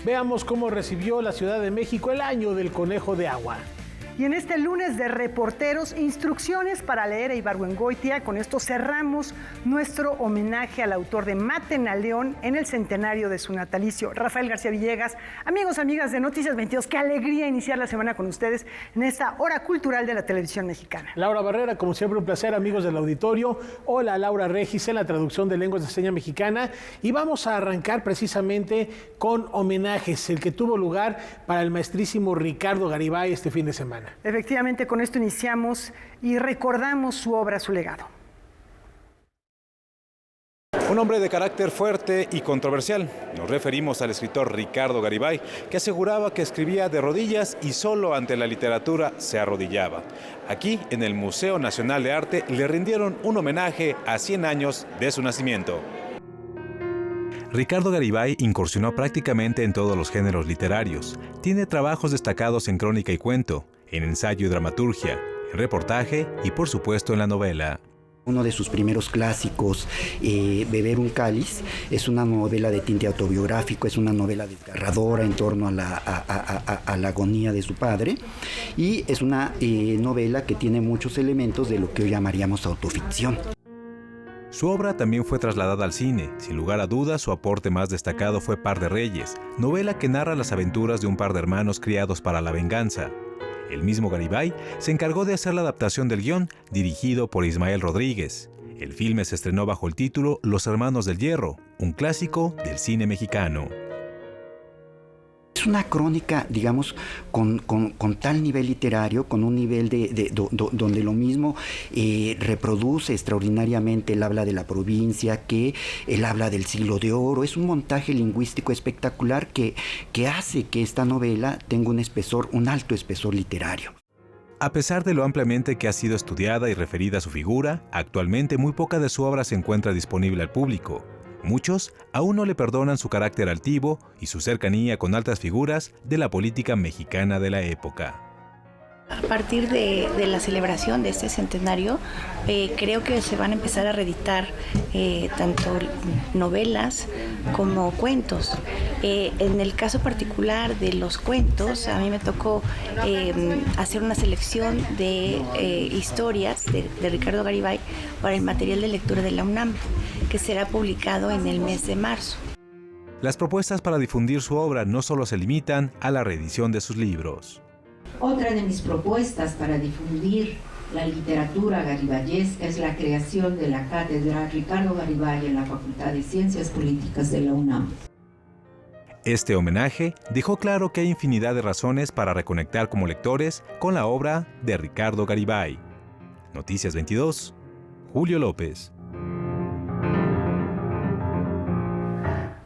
Veamos cómo recibió la Ciudad de México el año del conejo de agua. Y en este lunes de reporteros, instrucciones para leer a Ibargüengoitia. Con esto cerramos nuestro homenaje al autor de Maten a León en el centenario de su natalicio, Rafael García Villegas. Amigos, amigas de Noticias 22, qué alegría iniciar la semana con ustedes en esta hora cultural de la televisión mexicana. Laura Barrera, como siempre un placer, amigos del auditorio. Hola, Laura Regis en la traducción de lenguas de señas mexicana. Y vamos a arrancar precisamente con homenajes, el que tuvo lugar para el maestrísimo Ricardo Garibay este fin de semana. Efectivamente, con esto iniciamos y recordamos su obra, su legado. Un hombre de carácter fuerte y controversial. Nos referimos al escritor Ricardo Garibay, que aseguraba que escribía de rodillas y solo ante la literatura se arrodillaba. Aquí, en el Museo Nacional de Arte, le rindieron un homenaje a 100 años de su nacimiento. Ricardo Garibay incursionó prácticamente en todos los géneros literarios. Tiene trabajos destacados en crónica y cuento, en ensayo y dramaturgia, en reportaje y por supuesto en la novela. Uno de sus primeros clásicos, Beber un cáliz, es una novela de tinte autobiográfico, es una novela desgarradora en torno a la agonía de su padre, y es una novela que tiene muchos elementos de lo que hoy llamaríamos autoficción. Su obra también fue trasladada al cine. Sin lugar a dudas, su aporte más destacado fue Par de Reyes, novela que narra las aventuras de un par de hermanos criados para la venganza. El mismo Garibay se encargó de hacer la adaptación del guión, dirigido por Ismael Rodríguez. El filme se estrenó bajo el título Los Hermanos del Hierro, un clásico del cine mexicano. Es una crónica, digamos, con tal nivel literario, con un nivel donde lo mismo reproduce extraordinariamente el habla de la provincia, que el habla del siglo de oro. Es un montaje lingüístico espectacular que hace que esta novela tenga un alto espesor literario. A pesar de lo ampliamente que ha sido estudiada y referida a su figura, actualmente muy poca de su obra se encuentra disponible al público. Muchos aún no le perdonan su carácter altivo y su cercanía con altas figuras de la política mexicana de la época. A partir de la celebración de este centenario, creo que se van a empezar a reeditar tanto novelas como cuentos. En el caso particular de los cuentos, a mí me tocó hacer una selección de historias de Ricardo Garibay para el material de lectura de la UNAM, que será publicado en el mes de marzo. Las propuestas para difundir su obra no solo se limitan a la reedición de sus libros. Otra de mis propuestas para difundir la literatura garibayesca es la creación de la Cátedra Ricardo Garibay en la Facultad de Ciencias Políticas de la UNAM. Este homenaje dejó claro que hay infinidad de razones para reconectar como lectores con la obra de Ricardo Garibay. Noticias 22, Julio López.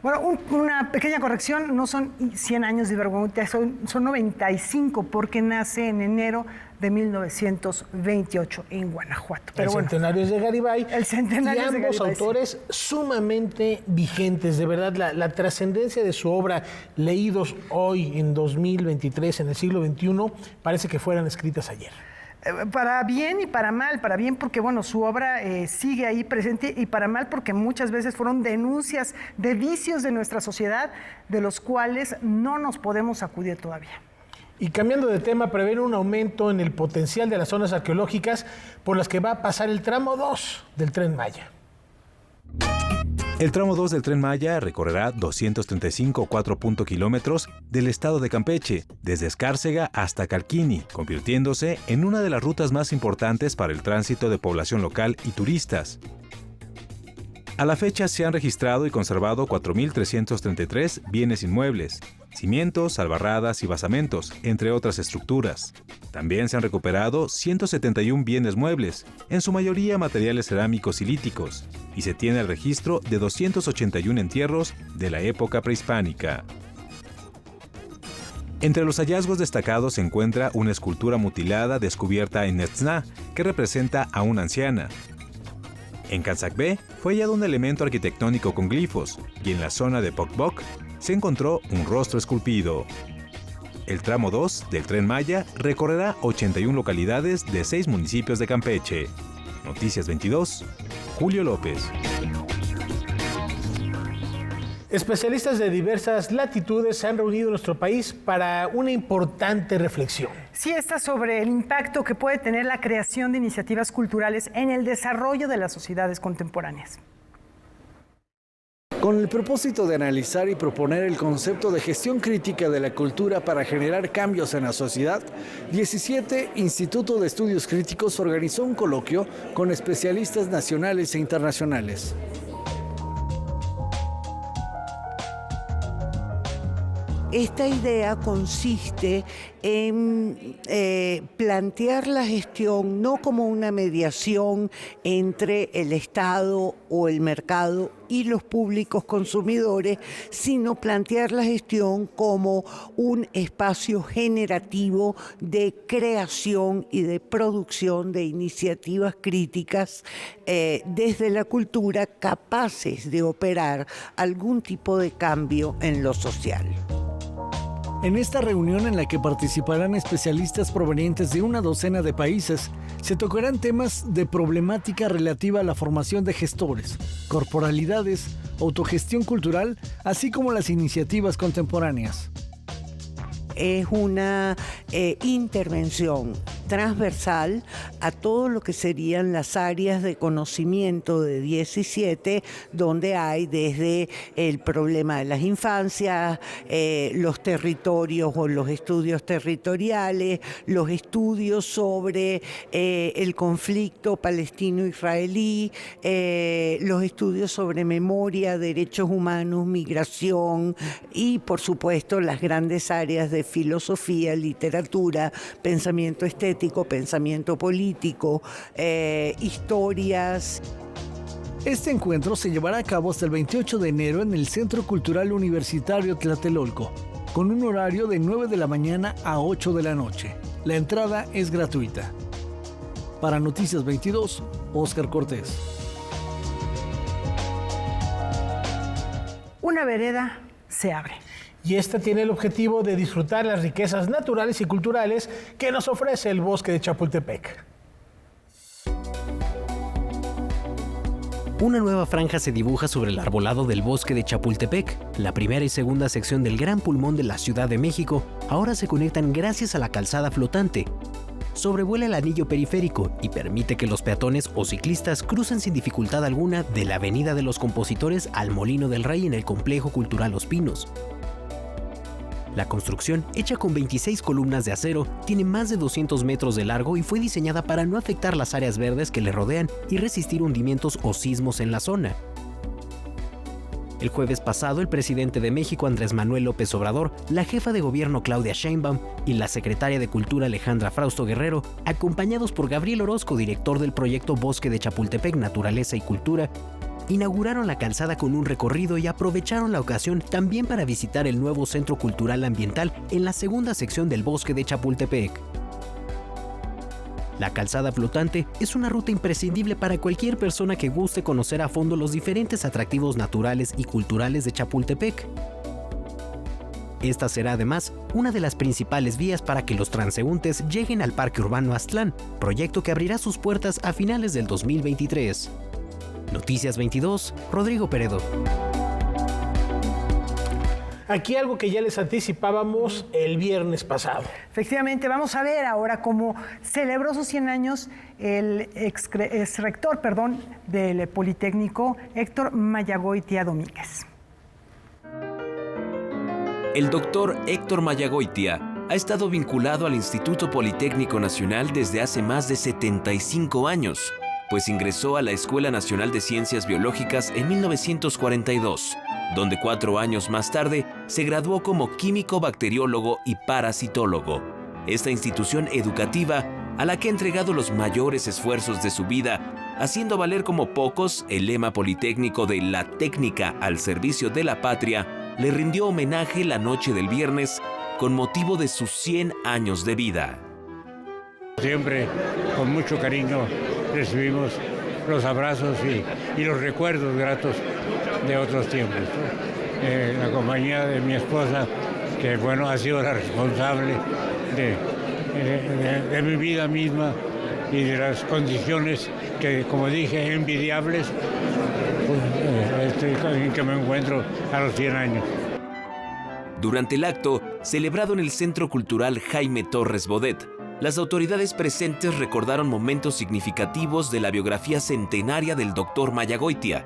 Bueno, una pequeña corrección, no son 100 años de Ibargüengoitia, son 95, porque nace en enero de 1928 en Guanajuato. Pero el centenario es de Garibay. El centenario y es de ambos Garibay, autores sí, sumamente vigentes, de verdad, la trascendencia de su obra, leídos hoy en 2023, en el siglo XXI, parece que fueran escritas ayer. Para bien y para mal. Para bien porque, bueno, su obra sigue ahí presente, y para mal porque muchas veces fueron denuncias de vicios de nuestra sociedad de los cuales no nos podemos sacudir todavía. Y cambiando de tema, prevén un aumento en el potencial de las zonas arqueológicas por las que va a pasar el tramo 2 del Tren Maya. El tramo 2 del Tren Maya recorrerá 235,4 kilómetros del estado de Campeche, desde Escárcega hasta Calquini, convirtiéndose en una de las rutas más importantes para el tránsito de población local y turistas. A la fecha se han registrado y conservado 4.333 bienes inmuebles, cimientos, albarradas y basamentos, entre otras estructuras. También se han recuperado 171 bienes muebles, en su mayoría materiales cerámicos y líticos, y se tiene el registro de 281 entierros de la época prehispánica. Entre los hallazgos destacados se encuentra una escultura mutilada descubierta en Netzná, que representa a una anciana. En Canzacbé fue hallado un elemento arquitectónico con glifos, y en la zona de Pocboc se encontró un rostro esculpido. El tramo 2 del Tren Maya recorrerá 81 localidades de 6 municipios de Campeche. Noticias 22, Julio López. Especialistas de diversas latitudes se han reunido en nuestro país para una importante reflexión. Sí, esta sobre el impacto que puede tener la creación de iniciativas culturales en el desarrollo de las sociedades contemporáneas. Con el propósito de analizar y proponer el concepto de gestión crítica de la cultura para generar cambios en la sociedad, 17 Instituto de Estudios Críticos organizó un coloquio con especialistas nacionales e internacionales. Esta idea consiste en plantear la gestión no como una mediación entre el Estado o el mercado y los públicos consumidores, sino plantear la gestión como un espacio generativo de creación y de producción de iniciativas críticas desde la cultura capaces de operar algún tipo de cambio en lo social. En esta reunión, en la que participarán especialistas provenientes de una docena de países, se tocarán temas de problemática relativa a la formación de gestores, corporalidades, autogestión cultural, así como las iniciativas contemporáneas. Es una intervención transversal a todo lo que serían las áreas de conocimiento de 17, donde hay desde el problema de las infancias, los territorios o los estudios territoriales, los estudios sobre el conflicto palestino-israelí, los estudios sobre memoria, derechos humanos, migración y, por supuesto, las grandes áreas de filosofía, literatura, pensamiento estético, pensamiento político, historias. Este encuentro se llevará a cabo hasta el 28 de enero en el Centro Cultural Universitario Tlatelolco, con un horario de 9 de la mañana a 8 de la noche. La entrada es gratuita. Para Noticias 22, Óscar Cortés. Una vereda se abre. Y esta tiene el objetivo de disfrutar las riquezas naturales y culturales que nos ofrece el bosque de Chapultepec. Una nueva franja se dibuja sobre el arbolado del bosque de Chapultepec. La primera y segunda sección del Gran Pulmón de la Ciudad de México ahora se conectan gracias a la calzada flotante. Sobrevuela el anillo periférico y permite que los peatones o ciclistas crucen sin dificultad alguna de la Avenida de los Compositores al Molino del Rey en el Complejo Cultural Los Pinos. La construcción, hecha con 26 columnas de acero, tiene más de 200 metros de largo y fue diseñada para no afectar las áreas verdes que le rodean y resistir hundimientos o sismos en la zona. El jueves pasado, el presidente de México, Andrés Manuel López Obrador, la jefa de gobierno Claudia Sheinbaum y la secretaria de Cultura Alejandra Frausto Guerrero, acompañados por Gabriel Orozco, director del proyecto Bosque de Chapultepec, Naturaleza y Cultura, inauguraron la calzada con un recorrido y aprovecharon la ocasión también para visitar el nuevo Centro Cultural Ambiental en la segunda sección del Bosque de Chapultepec. La calzada flotante es una ruta imprescindible para cualquier persona que guste conocer a fondo los diferentes atractivos naturales y culturales de Chapultepec. Esta será además una de las principales vías para que los transeúntes lleguen al Parque Urbano Aztlán, proyecto que abrirá sus puertas a finales del 2023. Noticias 22, Rodrigo Peredo. Aquí algo que ya les anticipábamos el viernes pasado. Efectivamente, vamos a ver ahora cómo celebró sus 100 años el exrector del Politécnico, Héctor Mayagoitia Domínguez. El doctor Héctor Mayagoitia ha estado vinculado al Instituto Politécnico Nacional desde hace más de 75 años, pues ingresó a la Escuela Nacional de Ciencias Biológicas en 1942, donde 4 años más tarde se graduó como químico bacteriólogo y parasitólogo. Esta institución educativa, a la que ha entregado los mayores esfuerzos de su vida, haciendo valer como pocos el lema politécnico de la técnica al servicio de la patria, le rindió homenaje la noche del viernes con motivo de sus 100 años de vida. Siempre con mucho cariño recibimos los abrazos y los recuerdos gratos de otros tiempos, ¿no? La compañía de mi esposa, que bueno, ha sido la responsable de mi vida misma y de las condiciones que, como dije, envidiables, pues, en que me encuentro a los 100 años. Durante el acto, celebrado en el Centro Cultural Jaime Torres Bodet, las autoridades presentes recordaron momentos significativos de la biografía centenaria del Dr. Mayagoitia.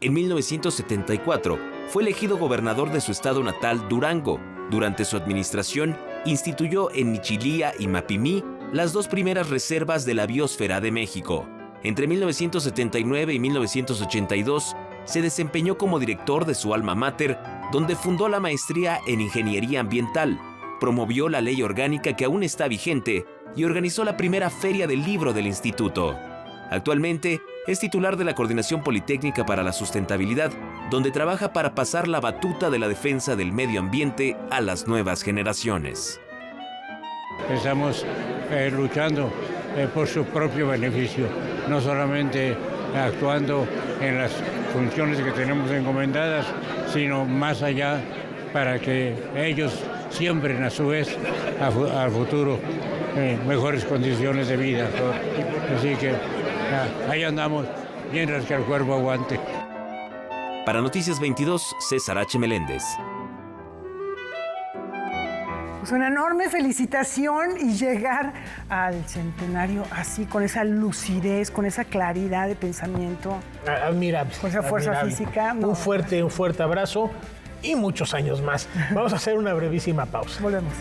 En 1974, fue elegido gobernador de su estado natal, Durango. Durante su administración, instituyó en Michilía y Mapimí las dos primeras reservas de la biosfera de México. Entre 1979 y 1982, se desempeñó como director de su alma mater, donde fundó la maestría en Ingeniería Ambiental, promovió la ley orgánica que aún está vigente y organizó la primera feria del libro del instituto. Actualmente, es titular de la Coordinación Politécnica para la Sustentabilidad, donde trabaja para pasar la batuta de la defensa del medio ambiente a las nuevas generaciones. Estamos luchando por su propio beneficio, no solamente actuando en las funciones que tenemos encomendadas, sino más allá para que ellos siembren a su vez al futuro mejores condiciones de vida. Así que ahí andamos, mientras que el cuerpo aguante. Para Noticias 22, César H. Meléndez. Pues una enorme felicitación y llegar al centenario así, con esa lucidez, con esa claridad de pensamiento. Admirable. Con esa fuerza física. No. Un fuerte abrazo y muchos años más. Vamos a hacer una brevísima pausa. Volvemos.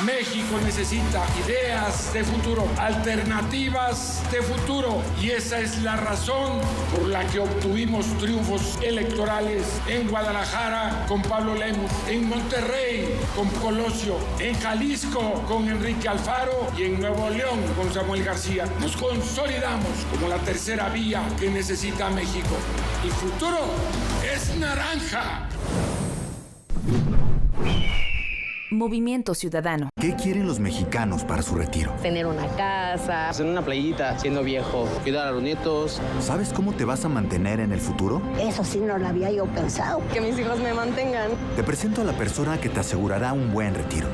México necesita ideas de futuro, alternativas de futuro, y esa es la razón por la que obtuvimos triunfos electorales en Guadalajara con Pablo Lemus, en Monterrey con Colosio, en Jalisco con Enrique Alfaro y en Nuevo León con Samuel García. Nos consolidamos como la tercera vía que necesita México. El futuro es naranja. Movimiento Ciudadano. ¿Qué quieren los mexicanos para su retiro? Tener una casa, en una playita, siendo viejo, cuidar a los nietos. ¿Sabes cómo te vas a mantener en el futuro? Eso sí no lo había yo pensado. Que mis hijos me mantengan. Te presento a la persona que te asegurará un buen retiro.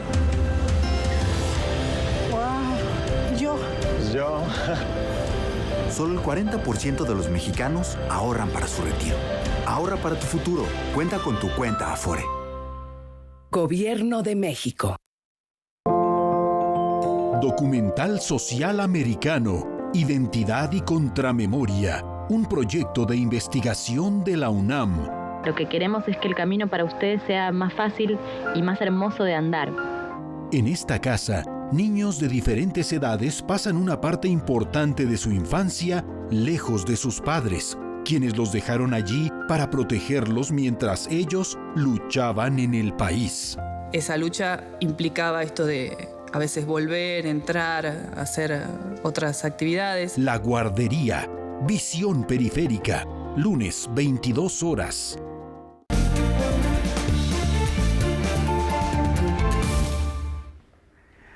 Wow, yo. Yo. Solo el 40% de los mexicanos ahorran para su retiro. Ahorra para tu futuro. Cuenta con tu cuenta Afore. Gobierno de México. Documental Social Americano, Identidad y Contramemoria, un proyecto de investigación de la UNAM. Lo que queremos es que el camino para ustedes sea más fácil y más hermoso de andar. En esta casa, niños de diferentes edades pasan una parte importante de su infancia lejos de sus padres, quienes los dejaron allí para protegerlos mientras ellos luchaban en el país. Esa lucha implicaba esto de a veces volver, entrar, hacer otras actividades. La Guardería, Visión Periférica, lunes 22 horas.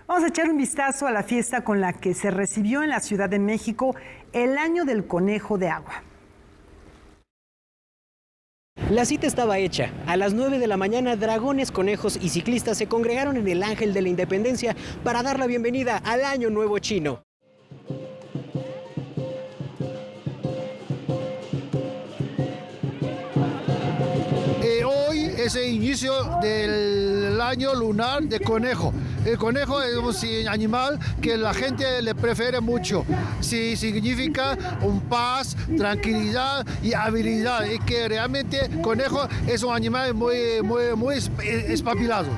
Vamos a echar un vistazo a la fiesta con la que se recibió en la Ciudad de México el Año del Conejo de Agua. La cita estaba hecha. A las 9 de la mañana, dragones, conejos y ciclistas se congregaron en el Ángel de la Independencia para dar la bienvenida al Año Nuevo Chino. Hoy es el inicio del año lunar de conejo. El conejo es un animal que la gente le prefiere mucho. Sí, significa paz, tranquilidad y habilidad. Y que realmente el conejo es un animal muy espabilado.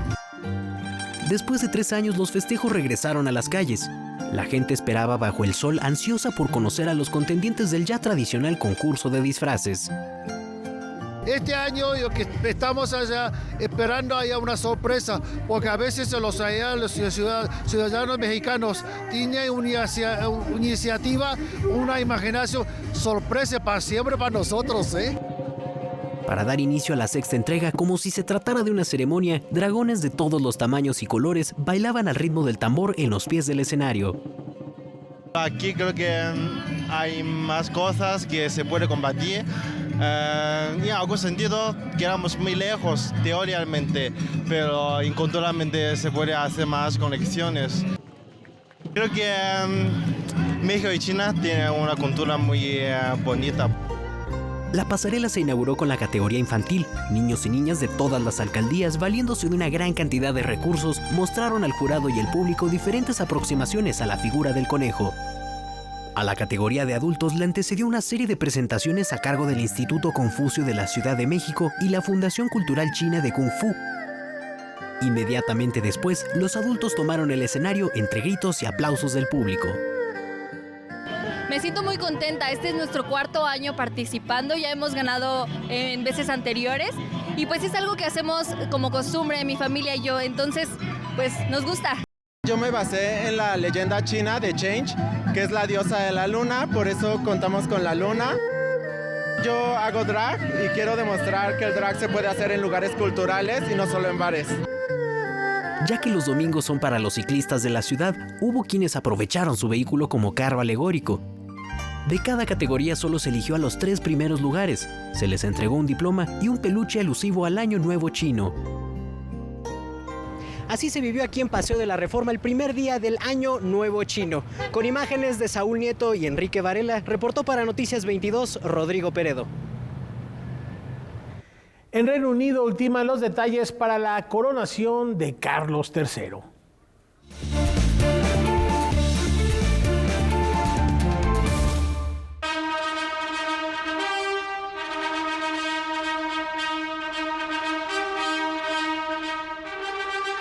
Después de 3 años, los festejos regresaron a las calles. La gente esperaba bajo el sol, ansiosa por conocer a los contendientes del ya tradicional concurso de disfraces. Este año que estamos allá esperando haya una sorpresa, porque a veces los ciudadanos mexicanos tienen una iniciativa, una imaginación, sorpresa para siempre para nosotros, ¿eh? Para dar inicio a la 6ª entrega, como si se tratara de una ceremonia, dragones de todos los tamaños y colores bailaban al ritmo del tambor en los pies del escenario. Aquí creo que hay más cosas que se puede combatir. en algún sentido quedamos muy lejos teóricamente, pero culturalmente se puede hacer más conexiones. Creo que México y China tienen una cultura muy bonita. La pasarela se inauguró con la categoría infantil. Niños y niñas de todas las alcaldías, valiéndose de una gran cantidad de recursos, mostraron al jurado y al público diferentes aproximaciones a la figura del conejo. A la categoría de adultos le antecedió una serie de presentaciones a cargo del Instituto Confucio de la Ciudad de México y la Fundación Cultural China de Kung Fu. Inmediatamente después, los adultos tomaron el escenario entre gritos y aplausos del público. Me siento muy contenta, este es nuestro 4º año participando, ya hemos ganado en veces anteriores y pues es algo que hacemos como costumbre, mi familia y yo, entonces pues nos gusta. Yo me basé en la leyenda china de Change, que es la diosa de la luna, por eso contamos con la luna. Yo hago drag y quiero demostrar que el drag se puede hacer en lugares culturales y no solo en bares. Ya que los domingos son para los ciclistas de la ciudad, hubo quienes aprovecharon su vehículo como carro alegórico. De cada categoría solo se eligió a los 3 primeros lugares. Se les entregó un diploma y un peluche alusivo al Año Nuevo Chino. Así se vivió aquí en Paseo de la Reforma el primer día del Año Nuevo Chino. Con imágenes de Saúl Nieto y Enrique Varela, reportó para Noticias 22, Rodrigo Peredo. En Reino Unido ultiman los detalles para la coronación de Carlos III.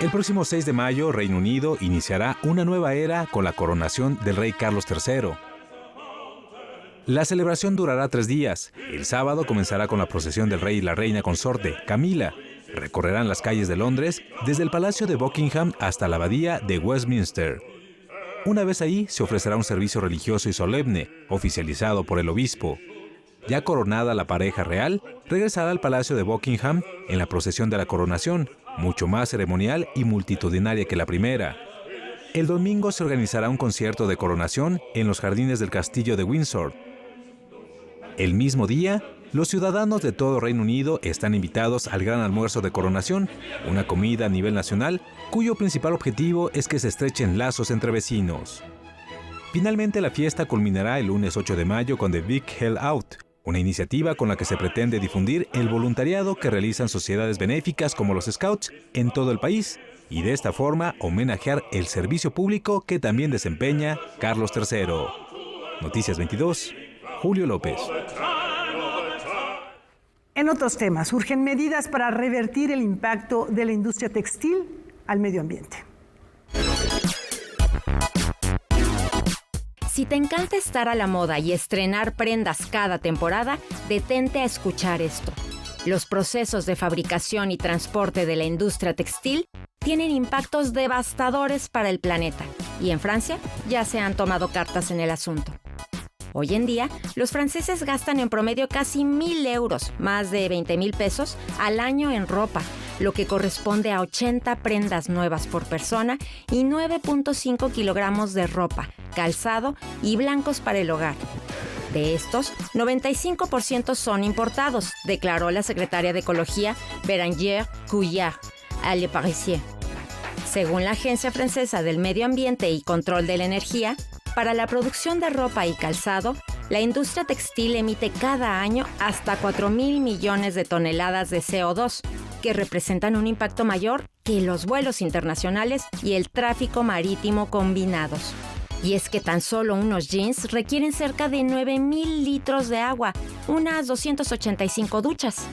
El próximo 6 de mayo, Reino Unido iniciará una nueva era con la coronación del rey Carlos III. La celebración durará 3 días. El sábado comenzará con la procesión del rey y la reina consorte, Camila. Recorrerán las calles de Londres, desde el Palacio de Buckingham hasta la Abadía de Westminster. Una vez ahí, se ofrecerá un servicio religioso y solemne, oficializado por el obispo. Ya coronada la pareja real, regresará al Palacio de Buckingham en la procesión de la coronación, mucho más ceremonial y multitudinaria que la primera. El domingo se organizará un concierto de coronación en los jardines del Castillo de Windsor. El mismo día, los ciudadanos de todo Reino Unido están invitados al gran almuerzo de coronación, una comida a nivel nacional cuyo principal objetivo es que se estrechen lazos entre vecinos. Finalmente, la fiesta culminará el lunes 8 de mayo con The Big Hell Out, una iniciativa con la que se pretende difundir el voluntariado que realizan sociedades benéficas como los Scouts en todo el país y de esta forma homenajear el servicio público que también desempeña Carlos III. Noticias 22, Julio López. En otros temas, urgen medidas para revertir el impacto de la industria textil al medio ambiente. Si te encanta estar a la moda y estrenar prendas cada temporada, detente a escuchar esto. Los procesos de fabricación y transporte de la industria textil tienen impactos devastadores para el planeta, y en Francia ya se han tomado cartas en el asunto. Hoy en día, los franceses gastan en promedio casi 1,000 euros, más de 20,000 pesos, al año en ropa, lo que corresponde a 80 prendas nuevas por persona y 9.5 kilogramos de ropa, calzado y blancos para el hogar. De estos, 95% son importados, declaró la secretaria de Ecología Bérangère Couillard a Le Parisien. Según la Agencia Francesa del Medio Ambiente y Control de la Energía, para la producción de ropa y calzado, la industria textil emite cada año hasta 4,000 millones de toneladas de CO2, que representan un impacto mayor que los vuelos internacionales y el tráfico marítimo combinados. Y es que tan solo unos jeans requieren cerca de 9,000 litros de agua, unas 285 duchas.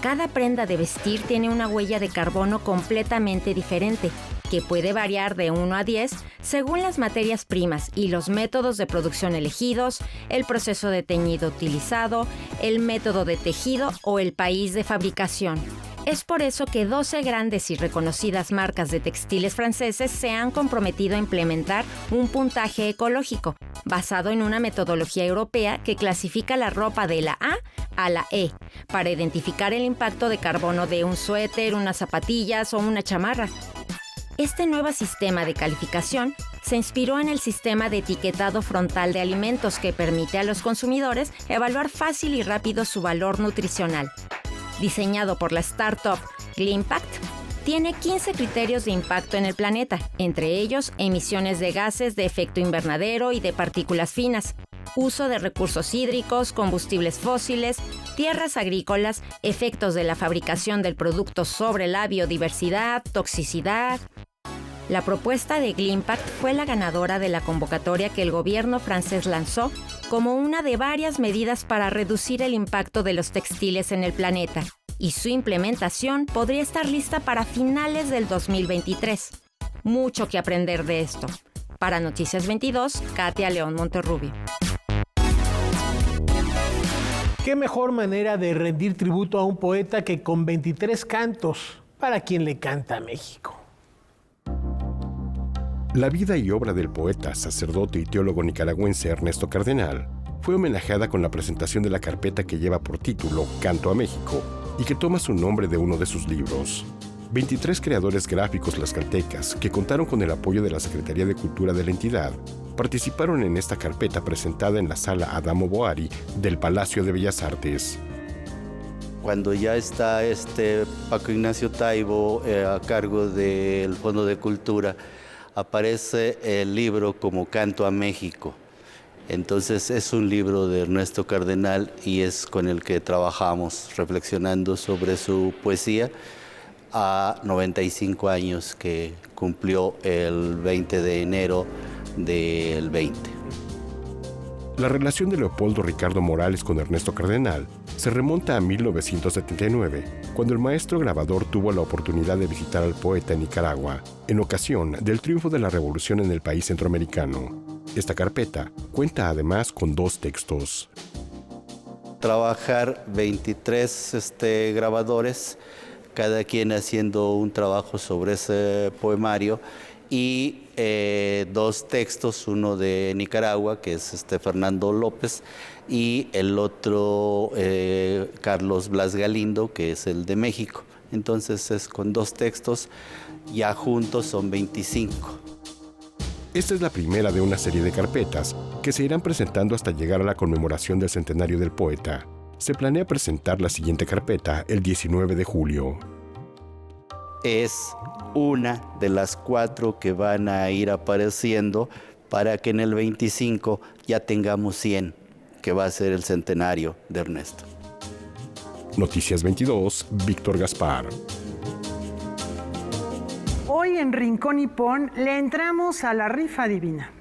Cada prenda de vestir tiene una huella de carbono completamente diferente, que puede variar de 1 a 10 según las materias primas y los métodos de producción elegidos, el proceso de teñido utilizado, el método de tejido o el país de fabricación. Es por eso que 12 grandes y reconocidas marcas de textiles franceses se han comprometido a implementar un puntaje ecológico, basado en una metodología europea que clasifica la ropa de la A a la E, para identificar el impacto de carbono de un suéter, unas zapatillas o una chamarra. Este nuevo sistema de calificación se inspiró en el sistema de etiquetado frontal de alimentos que permite a los consumidores evaluar fácil y rápido su valor nutricional. Diseñado por la startup Glimpact, tiene 15 criterios de impacto en el planeta, entre ellos emisiones de gases de efecto invernadero y de partículas finas, uso de recursos hídricos, combustibles fósiles, tierras agrícolas, efectos de la fabricación del producto sobre la biodiversidad, toxicidad. La propuesta de Glimpact fue la ganadora de la convocatoria que el gobierno francés lanzó como una de varias medidas para reducir el impacto de los textiles en el planeta, y su implementación podría estar lista para finales del 2023. Mucho que aprender de esto. Para Noticias 22, Katia León Monterrubio. ¿Qué mejor manera de rendir tributo a un poeta que con 23 cantos para quien le canta a México? La vida y obra del poeta, sacerdote y teólogo nicaragüense Ernesto Cardenal fue homenajeada con la presentación de la carpeta que lleva por título Canto a México y que toma su nombre de uno de sus libros. 23 creadores gráficos tlaxcaltecas, que contaron con el apoyo de la Secretaría de Cultura de la entidad, participaron en esta carpeta presentada en la Sala Adamo Boari del Palacio de Bellas Artes. Cuando ya está Paco Ignacio Taibo a cargo del Fondo de Cultura, aparece el libro como Canto a México. Entonces es un libro de Ernesto Cardenal y es con el que trabajamos reflexionando sobre su poesía a 95 años que cumplió el 20 de enero del 20. La relación de Leopoldo Ricardo Morales con Ernesto Cardenal se remonta a 1979, cuando el maestro grabador tuvo la oportunidad de visitar al poeta en Nicaragua, en ocasión del triunfo de la revolución en el país centroamericano. Esta carpeta cuenta además con 2 textos. Trabajar 23 grabadores, cada quien haciendo un trabajo sobre ese poemario, y 2 textos, uno de Nicaragua, que es Fernando López, y el otro Carlos Blas Galindo, que es el de México. Entonces es con 2 textos, ya juntos son 25. Esta es la primera de una serie de carpetas que se irán presentando hasta llegar a la conmemoración del centenario del poeta. Se planea presentar la siguiente carpeta el 19 de julio. Es una de las 4 que van a ir apareciendo para que en el 25 ya tengamos 100, que va a ser el centenario de Ernesto. Noticias 22, Víctor Gaspar. Hoy en Rincón Hipón le entramos a la rifa divina.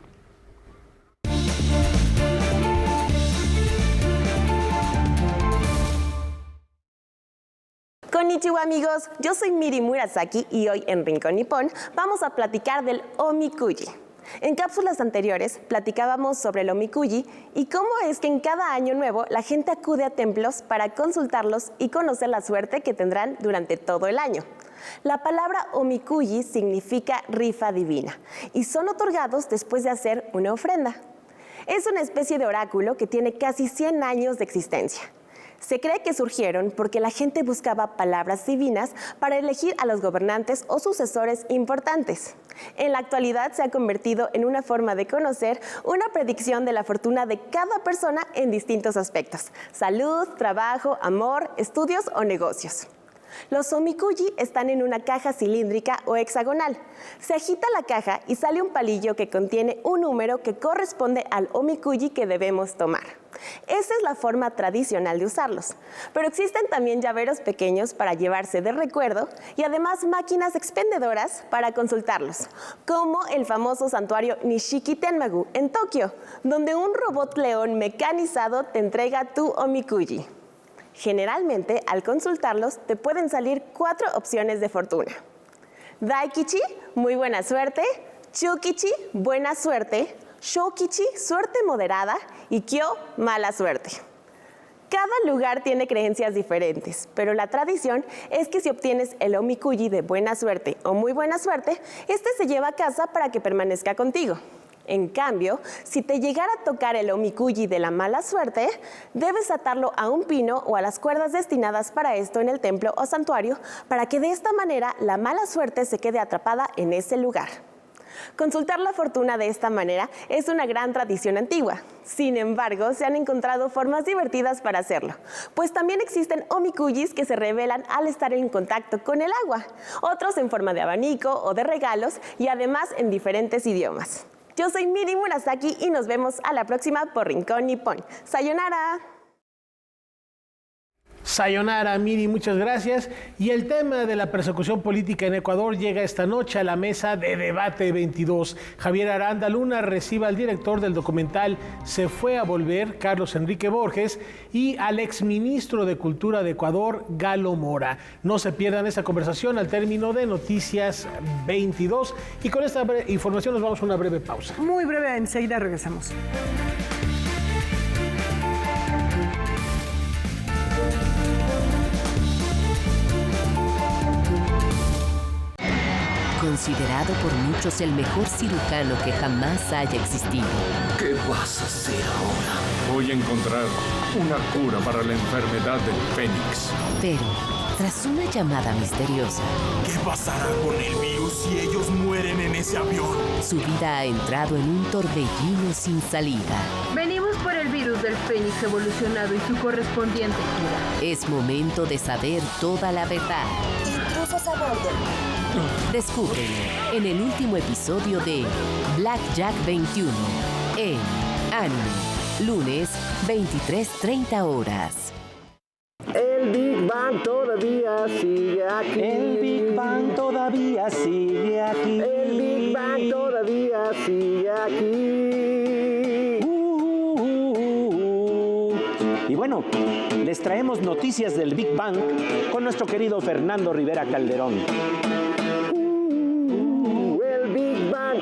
Konnichiwa amigos, yo soy Miri Murasaki y hoy en Rincón Nippon vamos a platicar del Omikuji. En cápsulas anteriores platicábamos sobre el Omikuji y cómo es que en cada año nuevo la gente acude a templos para consultarlos y conocer la suerte que tendrán durante todo el año. La palabra Omikuji significa rifa divina y son otorgados después de hacer una ofrenda. Es una especie de oráculo que tiene casi 100 años de existencia. Se cree que surgieron porque la gente buscaba palabras divinas para elegir a los gobernantes o sucesores importantes. En la actualidad se ha convertido en una forma de conocer una predicción de la fortuna de cada persona en distintos aspectos: salud, trabajo, amor, estudios o negocios. Los omikuji están en una caja cilíndrica o hexagonal. Se agita la caja y sale un palillo que contiene un número que corresponde al omikuji que debemos tomar. Esa es la forma tradicional de usarlos, pero existen también llaveros pequeños para llevarse de recuerdo y además máquinas expendedoras para consultarlos, como el famoso santuario Nishiki Tenmagu en Tokio, donde un robot león mecanizado te entrega tu omikuji. Generalmente, al consultarlos, te pueden salir 4 opciones de fortuna. Daikichi, muy buena suerte. Chukichi, buena suerte. Shokichi, suerte moderada. Y Kyo, mala suerte. Cada lugar tiene creencias diferentes, pero la tradición es que si obtienes el omikuji de buena suerte o muy buena suerte, este se lleva a casa para que permanezca contigo. En cambio, si te llegara a tocar el omikuji de la mala suerte, debes atarlo a un pino o a las cuerdas destinadas para esto en el templo o santuario, para que de esta manera la mala suerte se quede atrapada en ese lugar. Consultar la fortuna de esta manera es una gran tradición antigua. Sin embargo, se han encontrado formas divertidas para hacerlo, pues también existen omikujis que se revelan al estar en contacto con el agua, otros en forma de abanico o de regalos y además en diferentes idiomas. Yo soy Miri Murasaki y nos vemos a la próxima por Rincón Nippon. ¡Sayonara! Sayonara, Miri, muchas gracias. Y el tema de la persecución política en Ecuador llega esta noche a la mesa de Debate 22. Javier Aranda Luna recibe al director del documental Se fue a volver, Carlos Enrique Borges, y al exministro de Cultura de Ecuador, Galo Mora. No se pierdan esta conversación al término de Noticias 22. Y con esta información nos vamos a una breve pausa. Muy breve, enseguida regresamos. Considerado por muchos el mejor cirujano que jamás haya existido. ¿Qué vas a hacer ahora? Voy a encontrar una cura para la enfermedad del Fénix. Pero, tras una llamada misteriosa... ¿Qué pasará con el virus si ellos mueren en ese avión? Su vida ha entrado en un torbellino sin salida. Venimos por el virus del Fénix evolucionado y su correspondiente cura. Es momento de saber toda la verdad. Intrusos a bordo. Descúbrelo en el último episodio de Blackjack 21 en Anime, lunes 23:30 horas. El Big Bang todavía sigue aquí. El Big Bang todavía sigue aquí. El Big Bang todavía sigue aquí. Y bueno, les traemos noticias del Big Bang con nuestro querido Fernando Rivera Calderón.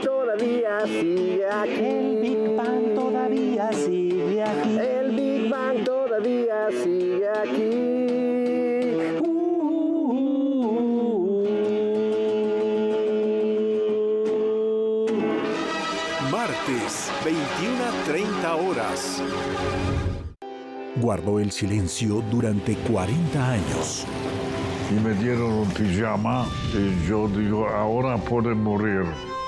Todavía sigue aquí. El Big Bang todavía sigue aquí. El Big Bang todavía sigue aquí. Martes, 21:30 horas. Guardó el silencio durante 40 años. Y me dieron un pijama y yo digo, ahora puede morir.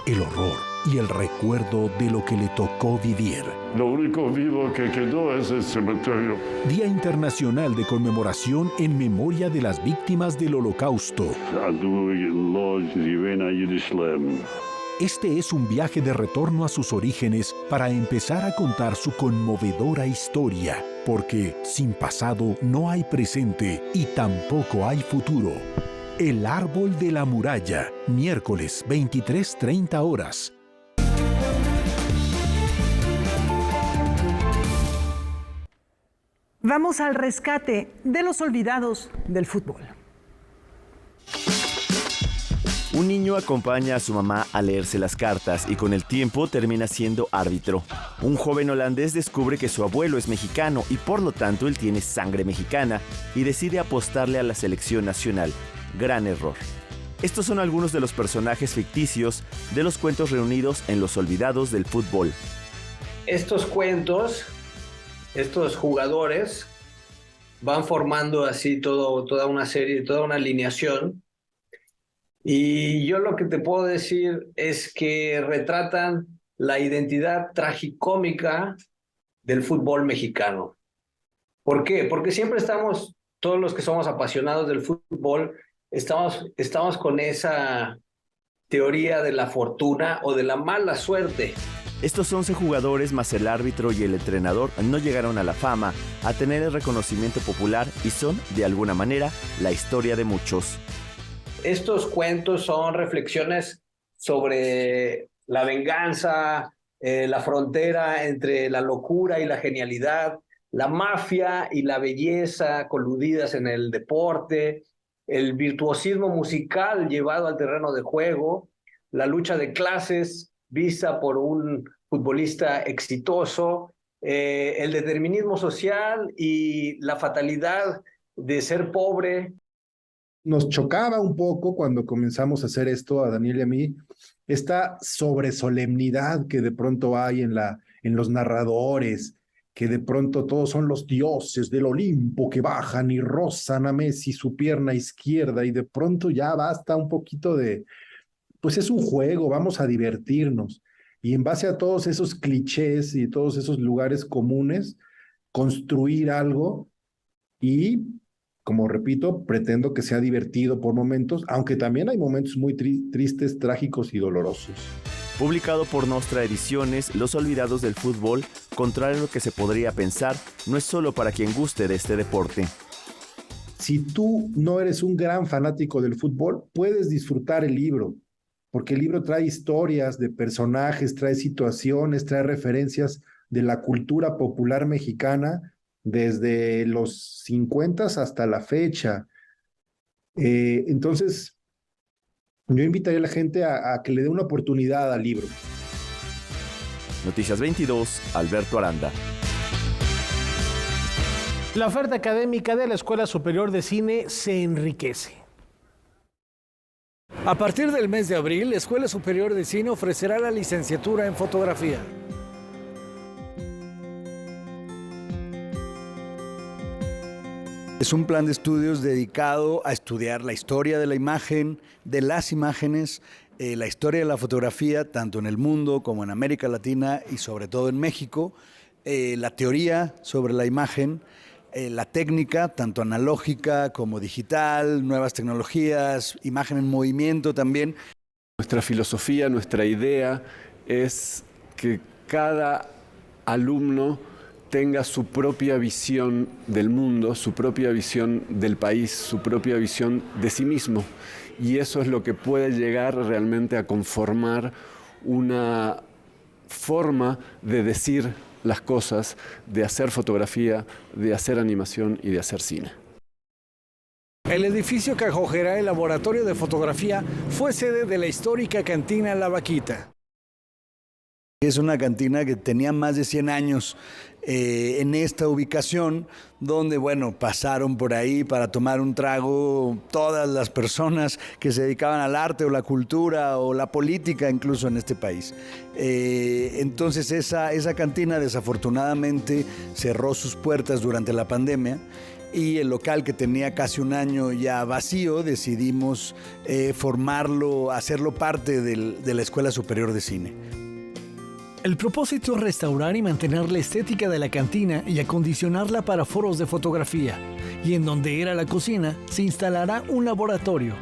El horror y el recuerdo de lo que le tocó vivir. Lo único vivo que quedó es el cementerio. Día Internacional de Conmemoración en memoria de las víctimas del Holocausto. Este es un viaje de retorno a sus orígenes para empezar a contar su conmovedora historia, porque sin pasado no hay presente y tampoco hay futuro. El Árbol de la Muralla, miércoles 23:30 horas. Vamos al rescate de los olvidados del fútbol. Un niño acompaña a su mamá a leerse las cartas y con el tiempo termina siendo árbitro. Un joven holandés descubre que su abuelo es mexicano y por lo tanto él tiene sangre mexicana y decide apostarle a la selección nacional. Gran error. Estos son algunos de los personajes ficticios de los cuentos reunidos en Los Olvidados del Fútbol. Estos cuentos, estos jugadores van formando así toda una serie, toda una alineación. Y yo lo que te puedo decir es que retratan la identidad tragicómica del fútbol mexicano. ¿Por qué? Porque siempre estamos, todos los que somos apasionados del fútbol, estamos con esa teoría de la fortuna o de la mala suerte. Estos 11 jugadores más el árbitro y el entrenador no llegaron a la fama, a tener el reconocimiento popular y son, de alguna manera, la historia de muchos. Estos cuentos son reflexiones sobre la venganza, la frontera entre la locura y la genialidad, la mafia y la belleza coludidas en el deporte, el virtuosismo musical llevado al terreno de juego, la lucha de clases vista por un futbolista exitoso, el determinismo social y la fatalidad de ser pobre. nos chocaba un poco cuando comenzamos a hacer esto, a Daniel y a mí, esta sobresolemnidad que de pronto hay en los narradores, que de pronto todos son los dioses del Olimpo que bajan y rozan a Messi su pierna izquierda, y de pronto ya basta un poquito de, pues es un juego, vamos a divertirnos. Y en base a todos esos clichés y todos esos lugares comunes, construir algo y, como repito, pretendo que sea divertido por momentos, aunque también hay momentos muy tristes, trágicos y dolorosos. Publicado por Nostra Ediciones, Los Olvidados del Fútbol, contrario a lo que se podría pensar, no es solo para quien guste de este deporte. Si tú no eres un gran fanático del fútbol, puedes disfrutar el libro, porque el libro trae historias de personajes, trae situaciones, trae referencias de la cultura popular mexicana desde los 50 hasta la fecha. Entonces, yo invitaría a la gente a que le dé una oportunidad al libro. Noticias 22, Alberto Aranda. La oferta académica de la Escuela Superior de Cine se enriquece. A partir del mes de abril, la Escuela Superior de Cine ofrecerá la licenciatura en fotografía. Es un plan de estudios dedicado a estudiar la historia de la imagen, de las imágenes, la historia de la fotografía, tanto en el mundo como en América Latina y sobre todo en México, la teoría sobre la imagen, la técnica, tanto analógica como digital, nuevas tecnologías, imagen en movimiento también. Nuestra filosofía, nuestra idea es que cada alumno tenga su propia visión del mundo, su propia visión del país, su propia visión de sí mismo. Y eso es lo que puede llegar realmente a conformar una forma de decir las cosas, de hacer fotografía, de hacer animación y de hacer cine. El edificio que acogerá el laboratorio de fotografía fue sede de la histórica cantina La Vaquita. Es una cantina que tenía más de 100 años en esta ubicación, donde, bueno, pasaron por ahí para tomar un trago todas las personas que se dedicaban al arte o la cultura o la política incluso en este país. Entonces esa cantina desafortunadamente cerró sus puertas durante la pandemia, y el local, que tenía casi un año ya vacío, decidimos formarlo, hacerlo parte de la Escuela Superior de Cine. El propósito es restaurar y mantener la estética de la cantina y acondicionarla para foros de fotografía. Y en donde era la cocina, se instalará un laboratorio.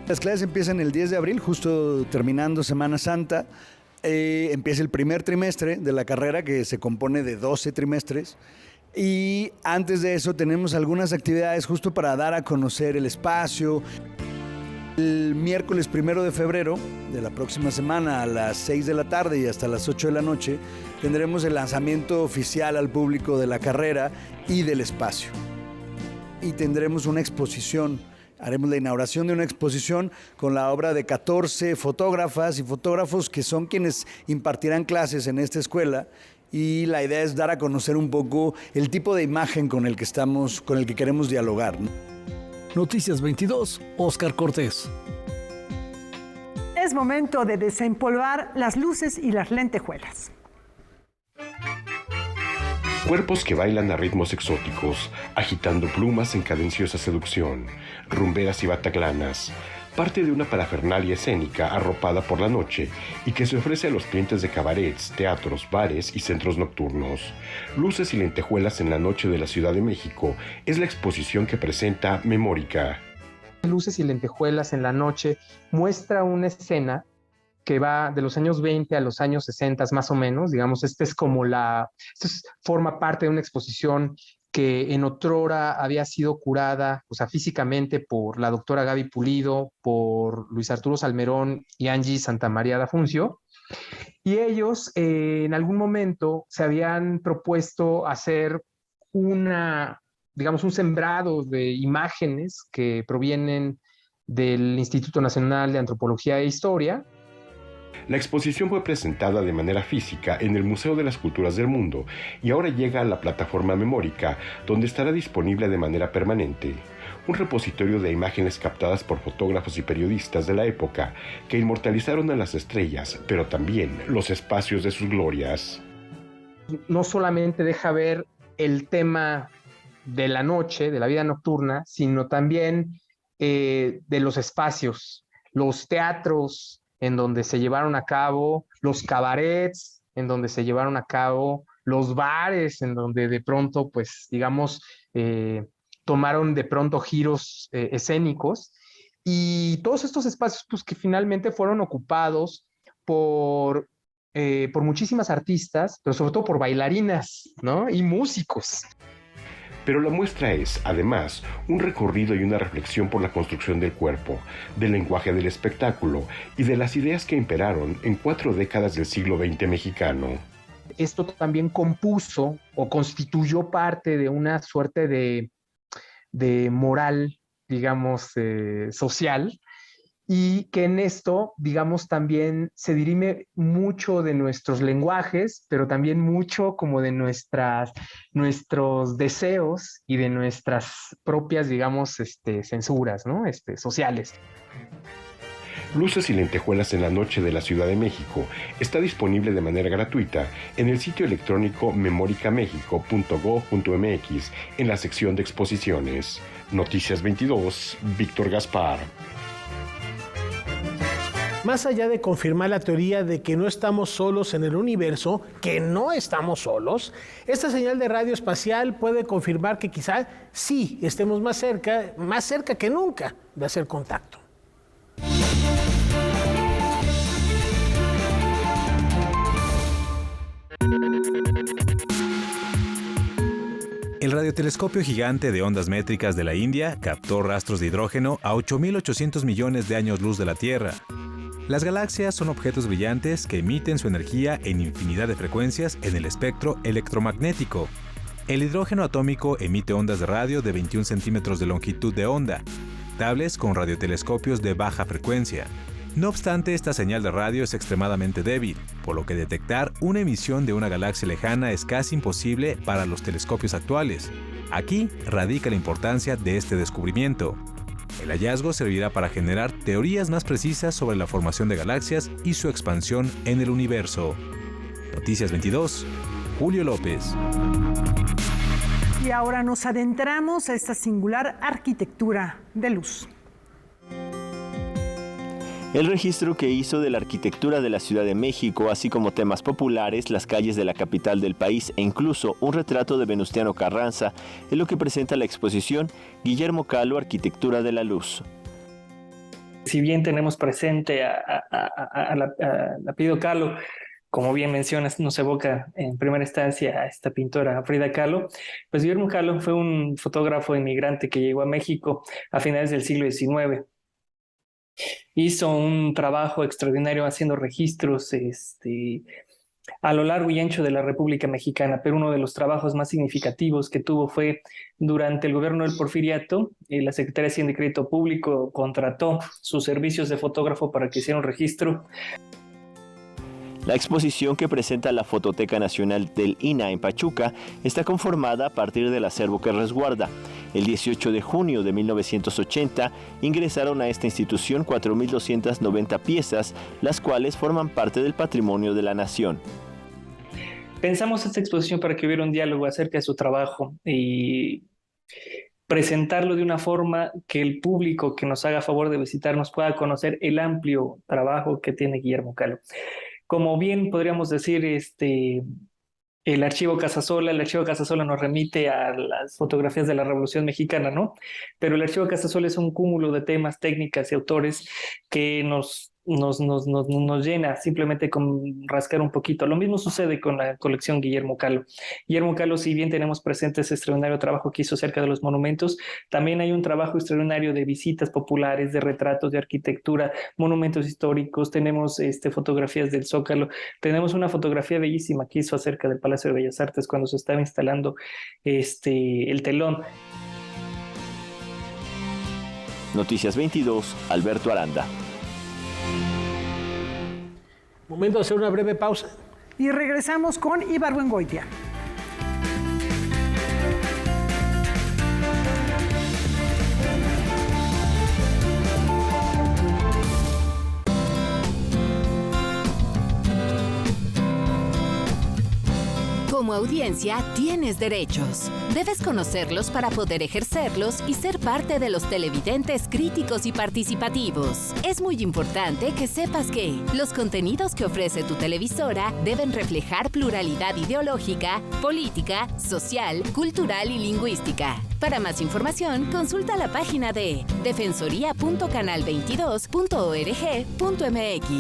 Las clases empiezan el 10 de abril, justo terminando Semana Santa. Empieza el primer trimestre de la carrera, que se compone de 12 trimestres. Y antes de eso tenemos algunas actividades justo para dar a conocer el espacio. El miércoles 1 de febrero de la próxima semana, a las 6 de la tarde y hasta las 8 de la noche, tendremos el lanzamiento oficial al público de la carrera y del espacio. Y tendremos una exposición, haremos la inauguración de una exposición con la obra de 14 fotógrafas y fotógrafos que son quienes impartirán clases en esta escuela. Y la idea es dar a conocer un poco el tipo de imagen con el que queremos dialogar, ¿no? Noticias 22, Óscar Cortés. Es momento de desempolvar las luces y las lentejuelas. Cuerpos que bailan a ritmos exóticos, agitando plumas en cadenciosa seducción, rumberas y bataclanas, parte de una parafernalia escénica arropada por la noche y que se ofrece a los clientes de cabarets, teatros, bares y centros nocturnos. Luces y lentejuelas en la noche de la Ciudad de México es la exposición que presenta Memórica. Luces y lentejuelas en la noche muestra una escena que va de los años 20 a los años 60 más o menos, digamos, forma parte de una exposición que en otrora había sido curada, o sea, físicamente por la doctora Gaby Pulido, por Luis Arturo Salmerón y Angie Santamaría Dafuncio. Y ellos en algún momento se habían propuesto hacer un sembrado de imágenes que provienen del Instituto Nacional de Antropología e Historia. La exposición fue presentada de manera física en el Museo de las Culturas del Mundo y ahora llega a la plataforma Memórica, donde estará disponible de manera permanente. un repositorio de imágenes captadas por fotógrafos y periodistas de la época que inmortalizaron a las estrellas, pero también los espacios de sus glorias. No solamente deja ver el tema de la noche, de la vida nocturna, sino también de los espacios, los teatros en donde se llevaron a cabo, los cabarets en donde se llevaron a cabo, los bares en donde de pronto, pues, digamos, tomaron de pronto giros escénicos, y todos estos espacios, pues, que finalmente fueron ocupados por muchísimas artistas, pero sobre todo por bailarinas, ¿no? Y músicos. Pero la muestra es, además, un recorrido y una reflexión por la construcción del cuerpo, del lenguaje del espectáculo y de las ideas que imperaron en 4 décadas del siglo XX mexicano. Esto también compuso o constituyó parte de una suerte de moral, digamos, social, y que en esto, digamos, también se dirime mucho de nuestros lenguajes, pero también mucho como de nuestros deseos y de nuestras propias, digamos, censuras, ¿no? Sociales. Luces y lentejuelas en la noche de la Ciudad de México está disponible de manera gratuita en el sitio electrónico memoricamexico.gov.mx en la sección de exposiciones. Noticias 22, Víctor Gaspar. Más allá de confirmar la teoría de que no estamos solos en el universo, que no estamos solos, esta señal de radio espacial puede confirmar que quizá sí estemos más cerca que nunca de hacer contacto. El radiotelescopio gigante de ondas métricas de la India captó rastros de hidrógeno a 8.800 millones de años luz de la Tierra. Las galaxias son objetos brillantes que emiten su energía en infinidad de frecuencias en el espectro electromagnético. El hidrógeno atómico emite ondas de radio de 21 centímetros de longitud de onda, dables con radiotelescopios de baja frecuencia. No obstante, esta señal de radio es extremadamente débil, por lo que detectar una emisión de una galaxia lejana es casi imposible para los telescopios actuales. Aquí radica la importancia de este descubrimiento. El hallazgo servirá para generar teorías más precisas sobre la formación de galaxias y su expansión en el universo. Noticias 22, Julio López. Y ahora nos adentramos a esta singular arquitectura de luz. El registro que hizo de la arquitectura de la Ciudad de México, así como temas populares, las calles de la capital del país e incluso un retrato de Venustiano Carranza, es lo que presenta la exposición Guillermo Kahlo, Arquitectura de la Luz. Si bien tenemos presente al apellido Kahlo, como bien mencionas, nos evoca en primera instancia a esta pintora Frida Kahlo, pues Guillermo Kahlo fue un fotógrafo inmigrante que llegó a México a finales del siglo XIX. Hizo un trabajo extraordinario haciendo registros a lo largo y ancho de la República Mexicana, pero uno de los trabajos más significativos que tuvo fue durante el gobierno del Porfiriato. La Secretaría de Hacienda y Crédito Público contrató sus servicios de fotógrafo para que hiciera un registro. La exposición, que presenta la Fototeca Nacional del INAH en Pachuca, está conformada a partir del acervo que resguarda. El 18 de junio de 1980 ingresaron a esta institución 4.290 piezas, las cuales forman parte del patrimonio de la nación. Pensamos esta exposición para que hubiera un diálogo acerca de su trabajo y presentarlo de una forma que el público que nos haga favor de visitarnos pueda conocer el amplio trabajo que tiene Guillermo Kahlo. Como bien podríamos decir, el archivo Casasola nos remite a las fotografías de la Revolución Mexicana, ¿no? Pero el archivo Casasola es un cúmulo de temas, técnicas y autores que nos llena simplemente con rascar un poquito. Lo mismo sucede con la colección Guillermo Kahlo. Guillermo Kahlo, si bien tenemos presente ese extraordinario trabajo que hizo acerca de los monumentos, también hay un trabajo extraordinario de visitas populares, de retratos, de arquitectura, monumentos históricos. Tenemos fotografías del Zócalo. Tenemos una fotografía bellísima que hizo acerca del Palacio de Bellas Artes cuando se estaba instalando el telón. Noticias 22, Alberto Aranda. Momento de hacer una breve pausa. Y regresamos con Ibargüengoitia. Como audiencia, tienes derechos. Debes conocerlos para poder ejercerlos y ser parte de los televidentes críticos y participativos. Es muy importante que sepas que los contenidos que ofrece tu televisora deben reflejar pluralidad ideológica, política, social, cultural y lingüística. Para más información, consulta la página de defensoría.canal22.org.mx.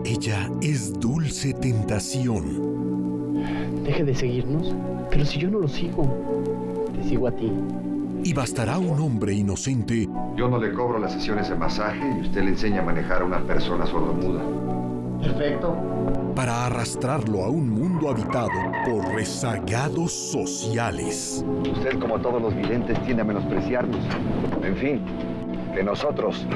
Ella es dulce tentación. Deje de seguirnos, pero si yo no lo sigo, te sigo a ti. Y bastará un hombre inocente. Yo no le cobro las sesiones de masaje y usted le enseña a manejar a una persona sordomuda. Perfecto. Para arrastrarlo a un mundo habitado por rezagados sociales. Usted, como todos los videntes, tiende a menospreciarnos. En fin, que nosotros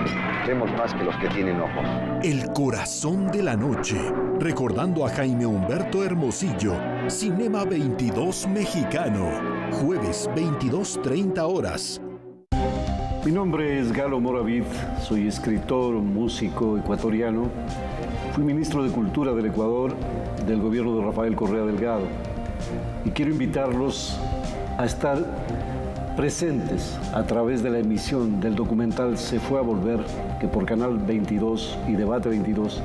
vemos más que los que tienen ojos. El corazón de la noche. Recordando a Jaime Humberto Hermosillo. Cinema 22 Mexicano. Jueves 22:30 horas. Mi nombre es Galo Moravit. Soy escritor, músico ecuatoriano. Fui ministro de Cultura del Ecuador del gobierno de Rafael Correa Delgado. Y quiero invitarlos a estar presentes a través de la emisión del documental Se fue a volver, que por Canal 22 y Debate 22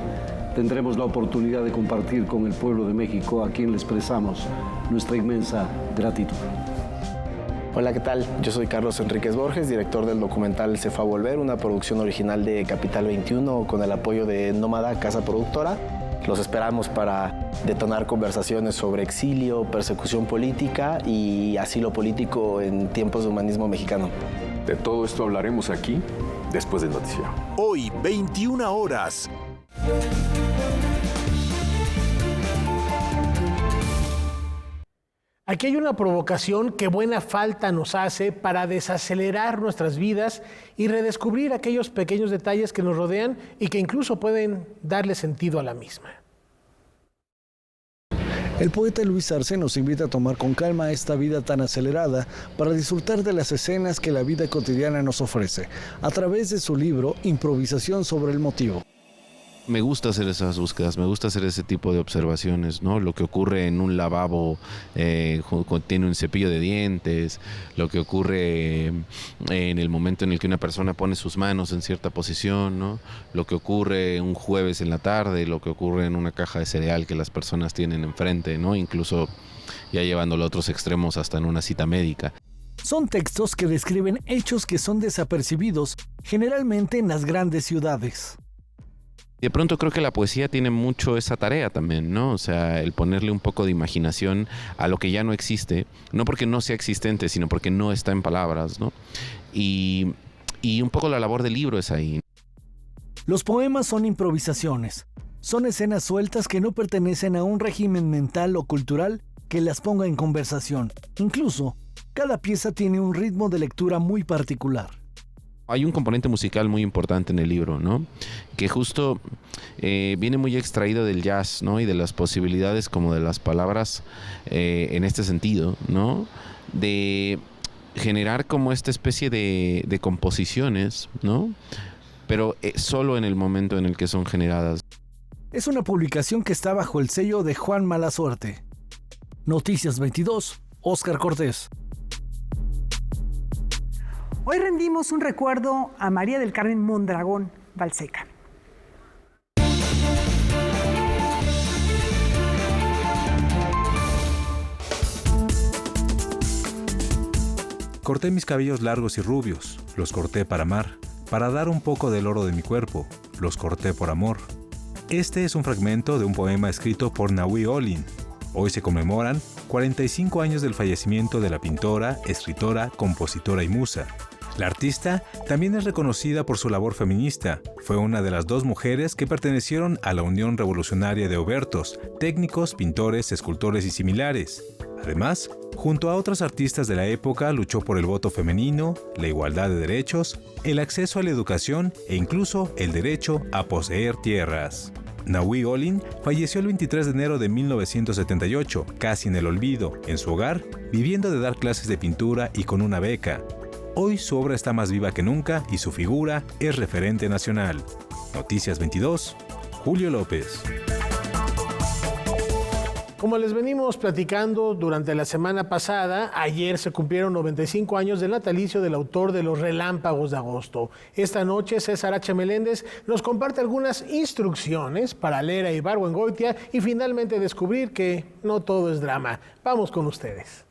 tendremos la oportunidad de compartir con el pueblo de México, a quien le expresamos nuestra inmensa gratitud. Hola, ¿qué tal? Yo soy Carlos Enríquez Borges, director del documental Se fue a volver, una producción original de Capital 21 con el apoyo de Nómada Casa Productora. Los esperamos para detonar conversaciones sobre exilio, persecución política y asilo político en tiempos de humanismo mexicano. De todo esto hablaremos aquí después del noticiero. Hoy, 21 horas. Aquí hay una provocación que buena falta nos hace para desacelerar nuestras vidas y redescubrir aquellos pequeños detalles que nos rodean y que incluso pueden darle sentido a la misma. El poeta Luis Arce nos invita a tomar con calma esta vida tan acelerada para disfrutar de las escenas que la vida cotidiana nos ofrece, a través de su libro Improvisación sobre el motivo. Me gusta hacer esas búsquedas, me gusta hacer ese tipo de observaciones, ¿no? Lo que ocurre en un lavabo tiene un cepillo de dientes, lo que ocurre en el momento en el que una persona pone sus manos en cierta posición, ¿no? Lo que ocurre un jueves en la tarde, lo que ocurre en una caja de cereal que las personas tienen enfrente, ¿no? Incluso ya llevándolo a otros extremos hasta en una cita médica. Son textos que describen hechos que son desapercibidos, generalmente en las grandes ciudades. De pronto creo que la poesía tiene mucho esa tarea también, ¿no? O sea, el ponerle un poco de imaginación a lo que ya no existe, no porque no sea existente, sino porque no está en palabras, ¿no? Y un poco la labor del libro es ahí. Los poemas son improvisaciones. Son escenas sueltas que no pertenecen a un régimen mental o cultural que las ponga en conversación. Incluso, cada pieza tiene un ritmo de lectura muy particular. Hay un componente musical muy importante en el libro, ¿no? Que justo viene muy extraído del jazz, ¿no? Y de las posibilidades como de las palabras en este sentido, ¿no? De generar como esta especie de composiciones, ¿no? Pero solo en el momento en el que son generadas. Es una publicación que está bajo el sello de Juan Malasuerte. Noticias 22, Óscar Cortés. Hoy rendimos un recuerdo a María del Carmen Mondragón Balseca. Corté mis cabellos largos y rubios, los corté para amar, para dar un poco del oro de mi cuerpo, los corté por amor. Este es un fragmento de un poema escrito por Nahui Olin. Hoy se conmemoran 45 años del fallecimiento de la pintora, escritora, compositora y musa. La artista también es reconocida por su labor feminista. Fue una de las 2 mujeres que pertenecieron a la Unión Revolucionaria de Obertos, técnicos, pintores, escultores y similares. Además, junto a otros artistas de la época, luchó por el voto femenino, la igualdad de derechos, el acceso a la educación e incluso el derecho a poseer tierras. Nahui Olin falleció el 23 de enero de 1978, casi en el olvido, en su hogar, viviendo de dar clases de pintura y con una beca. Hoy su obra está más viva que nunca y su figura es referente nacional. Noticias 22, Julio López. Como les venimos platicando durante la semana pasada, ayer se cumplieron 95 años del natalicio del autor de Los Relámpagos de Agosto. Esta noche César H. Meléndez nos comparte algunas instrucciones para leer a Ibargüengoitia y finalmente descubrir que no todo es drama. Vamos con ustedes.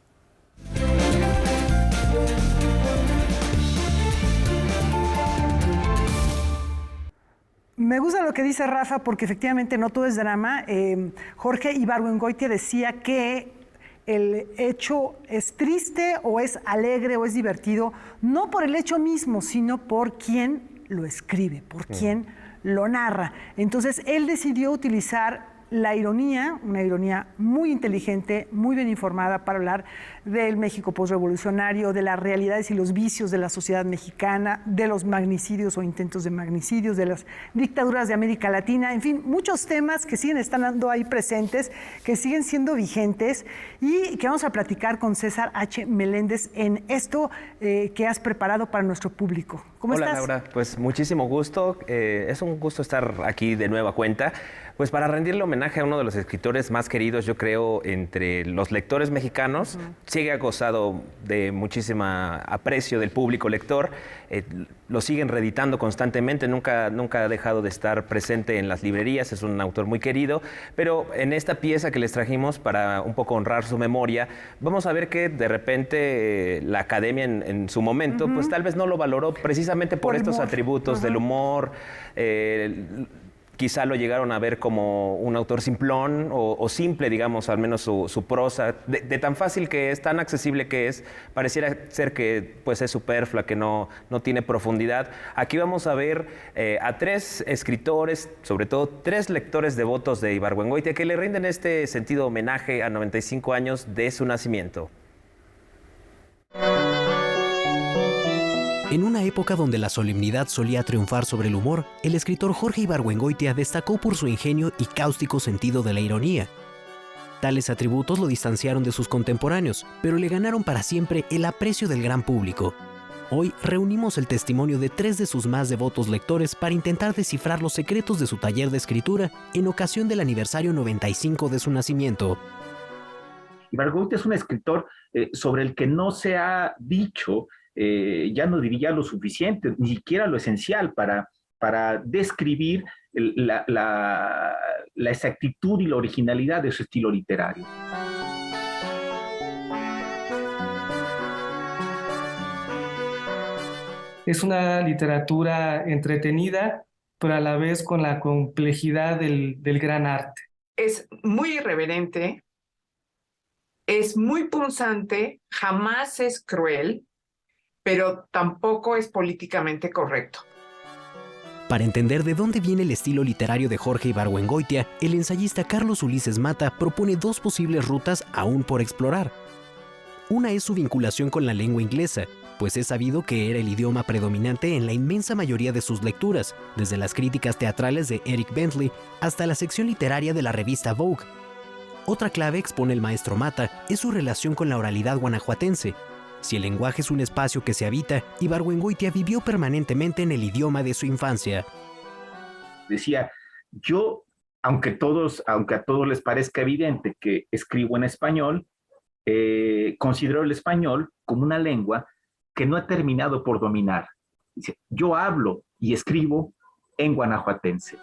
Me gusta lo que dice Rafa porque efectivamente no todo es drama. Jorge Ibargüengoitia decía que el hecho es triste o es alegre o es divertido, no por el hecho mismo, sino por quien lo escribe, por quien lo narra. Entonces él decidió utilizar la ironía, una ironía muy inteligente, muy bien informada para hablar del México postrevolucionario, de las realidades y los vicios de la sociedad mexicana, de los magnicidios o intentos de magnicidios, de las dictaduras de América Latina, en fin, muchos temas que siguen estando ahí presentes, que siguen siendo vigentes y que vamos a platicar con César H. Meléndez en esto que has preparado para nuestro público. ¿Cómo estás? Hola, Laura, pues muchísimo gusto. Es un gusto estar aquí de nueva cuenta. Pues para rendirle homenaje a uno de los escritores más queridos, yo creo, entre los lectores mexicanos, sigue gozado de muchísima aprecio del público lector, lo siguen reeditando constantemente, nunca ha dejado de estar presente en las librerías, es un autor muy querido, pero en esta pieza que les trajimos para un poco honrar su memoria, vamos a ver que de repente la academia en su momento, pues tal vez no lo valoró precisamente por estos atributos del humor, quizá lo llegaron a ver como un autor simplón o simple, digamos, al menos su prosa, de tan fácil que es, tan accesible que es, pareciera ser que pues es superflua, que no tiene profundidad. Aquí vamos a ver a tres escritores, sobre todo tres lectores devotos de Ibargüengoitia, que le rinden este sentido homenaje a 95 años de su nacimiento. En una época donde la solemnidad solía triunfar sobre el humor, el escritor Jorge Ibargüengoitia destacó por su ingenio y cáustico sentido de la ironía. Tales atributos lo distanciaron de sus contemporáneos, pero le ganaron para siempre el aprecio del gran público. Hoy reunimos el testimonio de tres de sus más devotos lectores para intentar descifrar los secretos de su taller de escritura en ocasión del aniversario 95 de su nacimiento. Ibargüengoitia es un escritor sobre el que no se ha dicho, ya no diría lo suficiente, ni siquiera lo esencial para describir la exactitud y la originalidad de su estilo literario. Es una literatura entretenida, pero a la vez con la complejidad del gran arte. Es muy irreverente, es muy punzante, jamás es cruel, pero tampoco es políticamente correcto. Para entender de dónde viene el estilo literario de Jorge Ibargüengoitia, el ensayista Carlos Ulises Mata propone dos posibles rutas aún por explorar. Una es su vinculación con la lengua inglesa, pues es sabido que era el idioma predominante en la inmensa mayoría de sus lecturas, desde las críticas teatrales de Eric Bentley hasta la sección literaria de la revista Vogue. Otra clave, expone el maestro Mata, es su relación con la oralidad guanajuatense. Si el lenguaje es un espacio que se habita, Ibargüengoitia vivió permanentemente en el idioma de su infancia. Decía, yo, aunque a todos les parezca evidente que escribo en español, considero el español como una lengua que no he terminado por dominar. Dice, yo hablo y escribo en guanajuatense.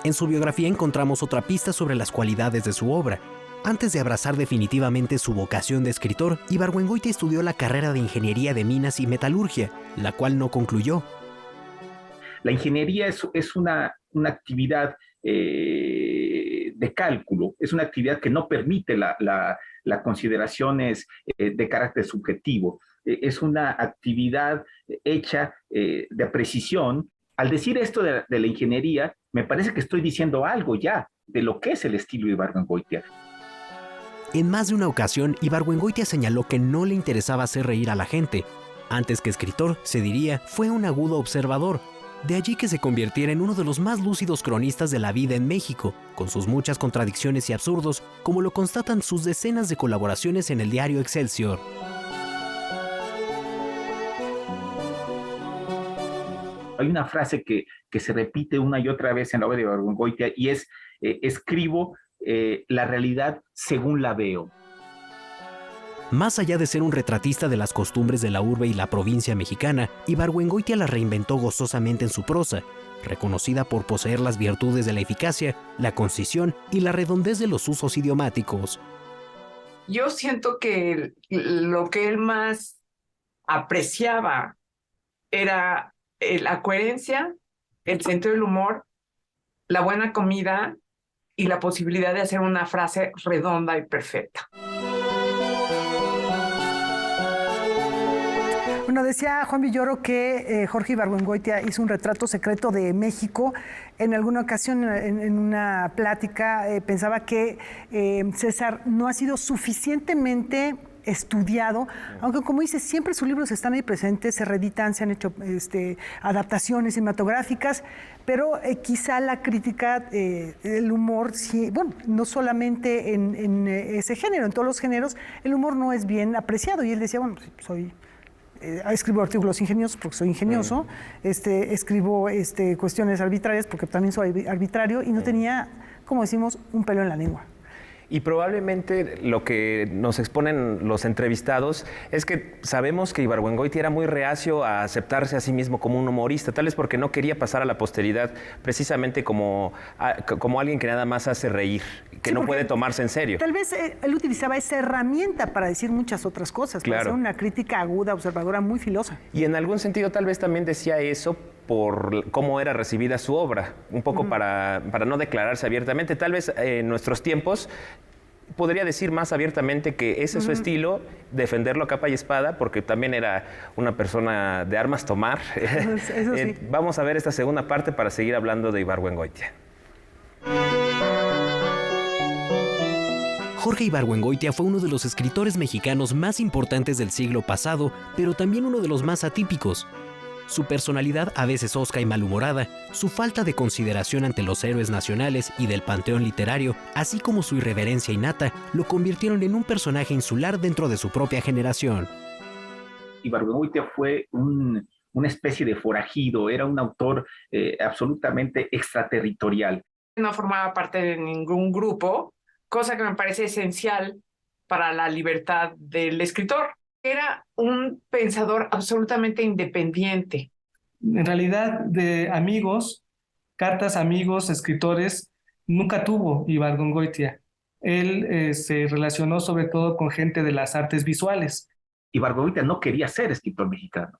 En su biografía encontramos otra pista sobre las cualidades de su obra. Antes de abrazar definitivamente su vocación de escritor, Ibargüengoitia estudió la carrera de Ingeniería de Minas y Metalurgia, la cual no concluyó. La ingeniería es una actividad de cálculo, es una actividad que no permite las consideraciones de carácter subjetivo. Es una actividad hecha de precisión. Al decir esto de la ingeniería, me parece que estoy diciendo algo ya de lo que es el estilo de Ibargüengoitia. En más de una ocasión, Ibargüengoitia señaló que no le interesaba hacer reír a la gente. Antes que escritor, se diría, fue un agudo observador. De allí que se convirtiera en uno de los más lúcidos cronistas de la vida en México, con sus muchas contradicciones y absurdos, como lo constatan sus decenas de colaboraciones en el diario Excelsior. hay una frase que se repite una y otra vez en la obra de Ibargüengoitia y es, escribo la realidad según la veo. Más allá de ser un retratista de las costumbres de la urbe y la provincia mexicana, Ibargüengoitia las reinventó gozosamente en su prosa, reconocida por poseer las virtudes de la eficacia, la concisión y la redondez de los usos idiomáticos. Yo siento que lo que él más apreciaba era la coherencia, el sentido del humor, la buena comida y la posibilidad de hacer una frase redonda y perfecta. Bueno, decía Juan Villoro que Jorge Ibargüengoitia hizo un retrato secreto de México. En alguna ocasión, en una plática, pensaba que César no ha sido suficientemente estudiado, aunque como dice, siempre sus libros están ahí presentes, se reeditan, se han hecho adaptaciones cinematográficas, pero quizá la crítica, el humor, bueno, no solamente en ese género, en todos los géneros, el humor no es bien apreciado. Y él decía, bueno, escribo artículos ingeniosos porque soy ingenioso, escribo cuestiones arbitrarias porque también soy arbitrario, y no tenía, como decimos, un pelo en la lengua. Y probablemente lo que nos exponen los entrevistados es que sabemos que Ibargüengoitia era muy reacio a aceptarse a sí mismo como un humorista, tal vez porque no quería pasar a la posteridad precisamente como alguien que nada más hace reír, que no puede tomarse en serio. Tal vez él utilizaba esa herramienta para decir muchas otras cosas, para hacer una crítica aguda, observadora, muy filosa. Y en algún sentido tal vez también decía eso por cómo era recibida su obra, un poco para no declararse abiertamente. Tal vez en nuestros tiempos podría decir más abiertamente que ese es su estilo, defenderlo a capa y espada, porque también era una persona de armas tomar. Eso sí. Vamos a ver esta segunda parte para seguir hablando de Ibargüengoitia. Jorge Ibargüengoitia fue uno de los escritores mexicanos más importantes del siglo pasado, pero también uno de los más atípicos. Su personalidad a veces hosca y malhumorada, su falta de consideración ante los héroes nacionales y del panteón literario, así como su irreverencia innata, lo convirtieron en un personaje insular dentro de su propia generación. Ibargüengoitia fue una especie de forajido, era un autor absolutamente extraterritorial. No formaba parte de ningún grupo, cosa que me parece esencial para la libertad del escritor. Era un pensador absolutamente independiente. En realidad, de amigos, cartas a amigos, escritores, nunca tuvo Ibargüengoitia. Él se relacionó sobre todo con gente de las artes visuales. Ibargüengoitia no quería ser escritor mexicano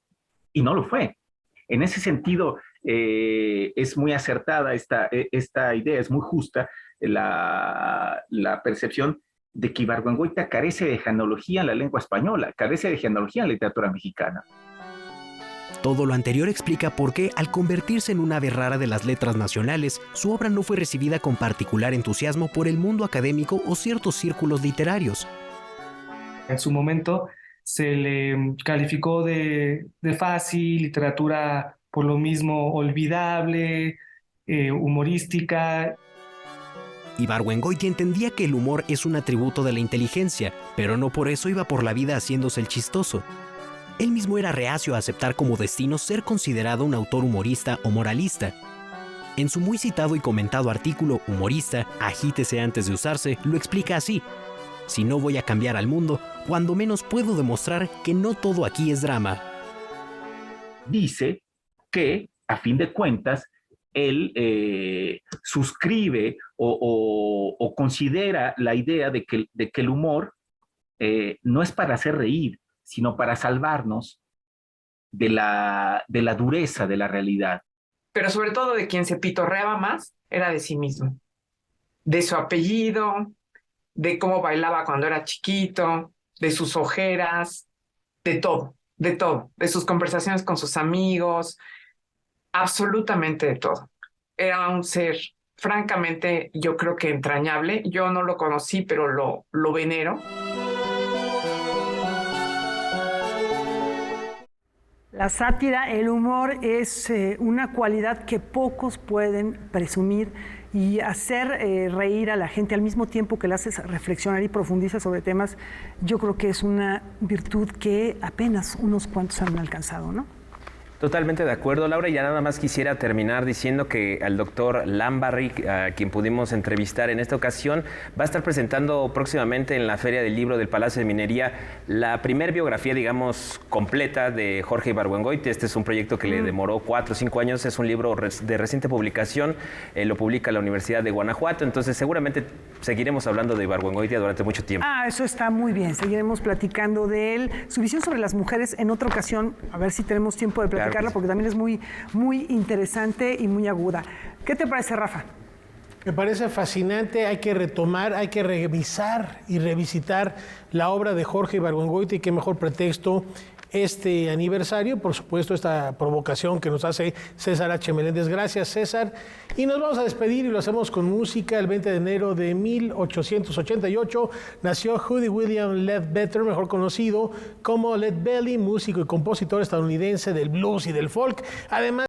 y no lo fue. En ese sentido, es muy acertada esta idea, es muy justa la percepción de que Ibargüengoitia carece de genealogía en la lengua española, carece de genealogía en la literatura mexicana. Todo lo anterior explica por qué, al convertirse en un ave rara de las letras nacionales, su obra no fue recibida con particular entusiasmo por el mundo académico o ciertos círculos literarios. En su momento se le calificó de fácil, literatura por lo mismo olvidable, humorística. Ibargüengoitia entendía que el humor es un atributo de la inteligencia, pero no por eso iba por la vida haciéndose el chistoso. Él mismo era reacio a aceptar como destino ser considerado un autor humorista o moralista. En su muy citado y comentado artículo Humorista, agítese antes de usarse, lo explica así: si no voy a cambiar al mundo, cuando menos puedo demostrar que no todo aquí es drama. Dice que, a fin de cuentas, él suscribe o considera la idea de que el humor no es para hacer reír, sino para salvarnos de la dureza de la realidad. Pero sobre todo de quien se pitorreaba más era de sí mismo, de su apellido, de cómo bailaba cuando era chiquito, de sus ojeras, de todo, de sus conversaciones con sus amigos, absolutamente de todo. Era un ser francamente, yo creo que entrañable. Yo no lo conocí, pero lo venero. La sátira, el humor es una cualidad que pocos pueden presumir, y hacer reír a la gente al mismo tiempo que la haces reflexionar y profundizar sobre temas, yo creo que es una virtud que apenas unos cuantos han alcanzado, ¿no? Totalmente de acuerdo, Laura, y ya nada más quisiera terminar diciendo que al doctor Lambarry, a quien pudimos entrevistar en esta ocasión, va a estar presentando próximamente en la Feria del Libro del Palacio de Minería la primer biografía, digamos, completa de Jorge Ibargüengoitia. Este es un proyecto que le demoró 4 o 5 años, es un libro de reciente publicación, lo publica la Universidad de Guanajuato, entonces seguramente seguiremos hablando de Ibargüengoitia durante mucho tiempo. Eso está muy bien, seguiremos platicando de él, su visión sobre las mujeres en otra ocasión, a ver si tenemos tiempo de platicarla, claro, porque también es muy, muy interesante y muy aguda. ¿Qué te parece, Rafa? Me parece fascinante, hay que retomar, hay que revisar y revisitar la obra de Jorge Ibargüengoitia, y qué mejor pretexto este aniversario, por supuesto, esta provocación que nos hace César H. Meléndez. Gracias, César. Y nos vamos a despedir y lo hacemos con música. El 20 de enero de 1888 nació Huddie William Ledbetter, mejor conocido como Led Belly, músico y compositor estadounidense del blues y del folk. Además,